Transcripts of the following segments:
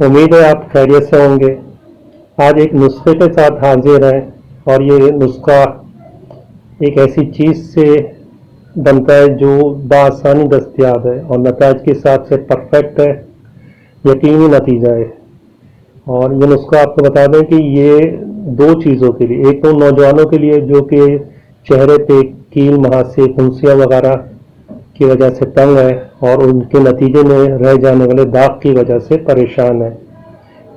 امید ہے آپ خیریت سے ہوں گے۔ آج ایک نسخے کے ساتھ حاضر ہیں، اور یہ نسخہ ایک ایسی چیز سے بنتا ہے جو بآسانی دستیاب ہے اور نتائج کے حساب سے پرفیکٹ ہے، یقینی نتیجہ ہے۔ اور یہ نسخہ آپ کو بتا دیں کہ یہ دو چیزوں کے لیے، ایک تو نوجوانوں کے لیے جو کہ چہرے پہ کیل، مہاسے، پھنسیاں وغیرہ کی وجہ سے تنگ ہے اور ان کے نتیجے میں رہ جانے والے داغ کی وجہ سے پریشان ہے،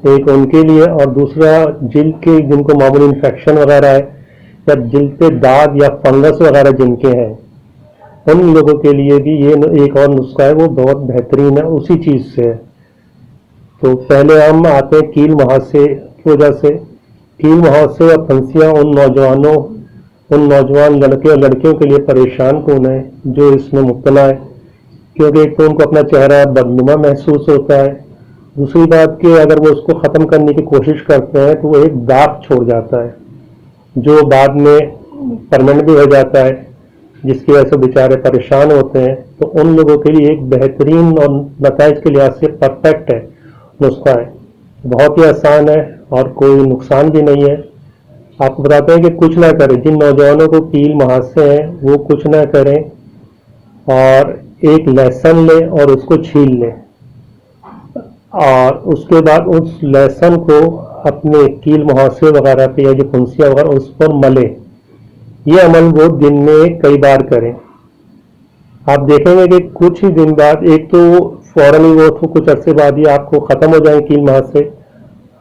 ایک ان کے لیے، اور دوسرا جلد کے جن کو معمولی انفیکشن وغیرہ ہے یا جلد پہ داغ یا فنگس وغیرہ جن کے ہیں، ان لوگوں کے لیے بھی یہ ایک اور نسخہ ہے، وہ بہت بہترین ہے، اسی چیز سے ہے۔ تو پہلے ہم آتے ہیں کیل مہاسے کی وجہ سے۔ کیل مہاسے اور پھنسیاں ان نوجوان لڑکے اور لڑکیوں کے لیے پریشان کن ہے جو اس میں مبتلا ہے، کیونکہ ایک تو ان کو اپنا چہرہ بدنما محسوس ہوتا ہے، دوسری بات کہ اگر وہ اس کو ختم کرنے کی کوشش کرتے ہیں تو وہ ایک داغ چھوڑ جاتا ہے جو بعد میں پرماننٹ بھی ہو جاتا ہے، جس کی وجہ سے بیچارے پریشان ہوتے ہیں۔ تو ان لوگوں کے لیے ایک بہترین اور نتائج کے لحاظ سے پرفیکٹ ہے نسخہ ہے، بہت ہی آسان ہے اور کوئی نقصان بھی نہیں ہے۔ آپ کو بتاتے ہیں کہ کچھ نہ کریں، جن نوجوانوں کو کیل مہاسے ہیں وہ کچھ نہ کریں اور ایک لہسن لیں اور اس کو چھیل لیں، اور اس کے بعد اس لہسن کو اپنے کیل مہاسے وغیرہ پہ یا جو پھنسیاں وغیرہ اس پر ملیں۔ یہ عمل وہ دن میں کئی بار کریں، آپ دیکھیں گے کہ کچھ ہی دن بعد ایک تو فوراً ہی وہ تو کچھ عرصے بعد ہی آپ کو ختم ہو جائیں کیل مہاسے،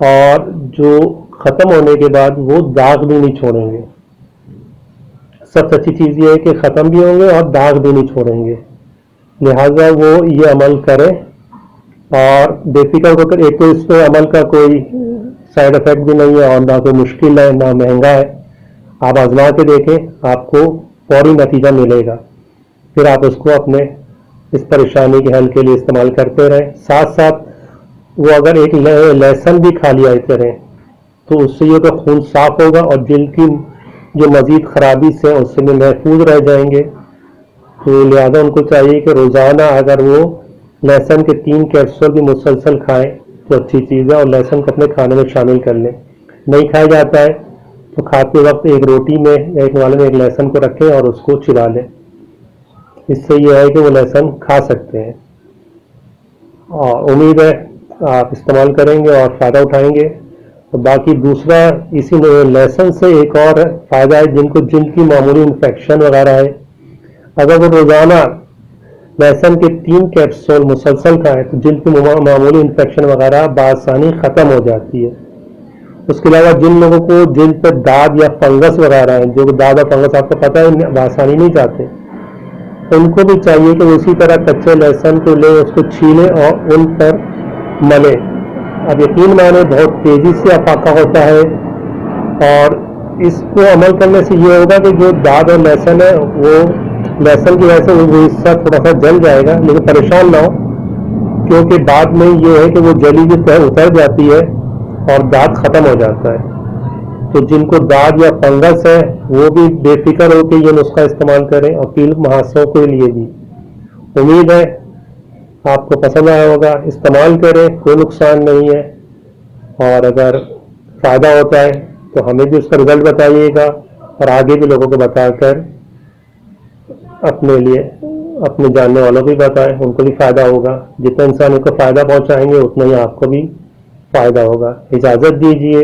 اور جو ختم ہونے کے بعد وہ داغ بھی نہیں چھوڑیں گے۔ سب سے اچھی چیز یہ ہے کہ ختم بھی ہوں گے اور داغ بھی نہیں چھوڑیں گے، لہٰذا وہ یہ عمل کریں اور بے فکر ہو کر۔ ایک تو اس پہ عمل کا کوئی سائیڈ افیکٹ بھی نہیں ہے اور نہ کوئی مشکل ہے نہ مہنگا ہے، آپ آزما کے دیکھیں، آپ کو فوری نتیجہ ملے گا، پھر آپ اس کو اپنے اس پریشانی کے حل کے لیے استعمال کرتے رہیں۔ ساتھ ساتھ وہ اگر ایک لہسن بھی کھا لیا کریں تو اس سے یہ کہ خون صاف ہوگا اور جلد کی جو مزید خرابی سے اس سے بھی محفوظ رہ جائیں گے۔ تو لہٰذا ان کو چاہیے کہ روزانہ اگر وہ لہسن کے 3 کیپسول بھی مسلسل کھائیں تو اچھی چیز ہے، اور لہسن کو اپنے کھانے میں شامل کر لیں۔ نہیں کھایا جاتا ہے تو کھاتے وقت ایک روٹی میں یا ایک نوالے میں ایک لہسن کو رکھیں اور اس کو چبا لیں، اس سے یہ ہے کہ وہ لہسن کھا سکتے ہیں، اور امید ہے آپ استعمال کریں گے اور فائدہ اٹھائیں گے۔ اور باقی دوسرا اسی لہسن سے ایک اور فائدہ ہے، جن کو جلد کی معمولی انفیکشن وغیرہ ہے، اگر وہ روزانہ لہسن کے 3 کیپسول مسلسل کھائیں تو جلد کی معمولی انفیکشن وغیرہ بآسانی ختم ہو جاتی ہے۔ اس کے علاوہ جن لوگوں کو جلد پہ داغ یا فنگس وغیرہ ہیں، جو داغ اور فنگس آپ کو پتہ ہے بآسانی نہیں جاتے، ان کو بھی چاہیے کہ وہ اسی طرح کچے لہسن کو لیں، اس کو چھیلیں اور ان پر ملیں۔ اب یقین مانیں بہت تیزی سے افاقہ ہوتا ہے، اور اس کو عمل کرنے سے یہ ہوگا کہ جو داغ اور لہسن ہے وہ لہسن کی وجہ سے وہ حصہ تھوڑا سا جل جائے گا، لیکن پریشان نہ ہو، کیونکہ بعد میں یہ ہے کہ وہ جلی کی اتر جاتی ہے اور داغ ختم ہو جاتا ہے۔ تو جن کو داغ یا فنگس ہے وہ بھی بے فکر ہو کے یہ نسخہ استعمال کریں، اور کیل مہاسوں کے لیے بھی۔ امید ہے آپ کو پسند آیا ہوگا، استعمال کریں، کوئی نقصان نہیں ہے، اور اگر فائدہ ہوتا ہے تو ہمیں بھی اس کا رزلٹ بتائیے گا، اور آگے بھی لوگوں کو بتا کر اپنے لیے اپنے جاننے والوں کو بھی بتائیں، ان کو بھی فائدہ ہوگا۔ جتنا انسان کو فائدہ پہنچائیں گے اتنا ہی آپ کو بھی فائدہ ہوگا۔ اجازت دیجیے،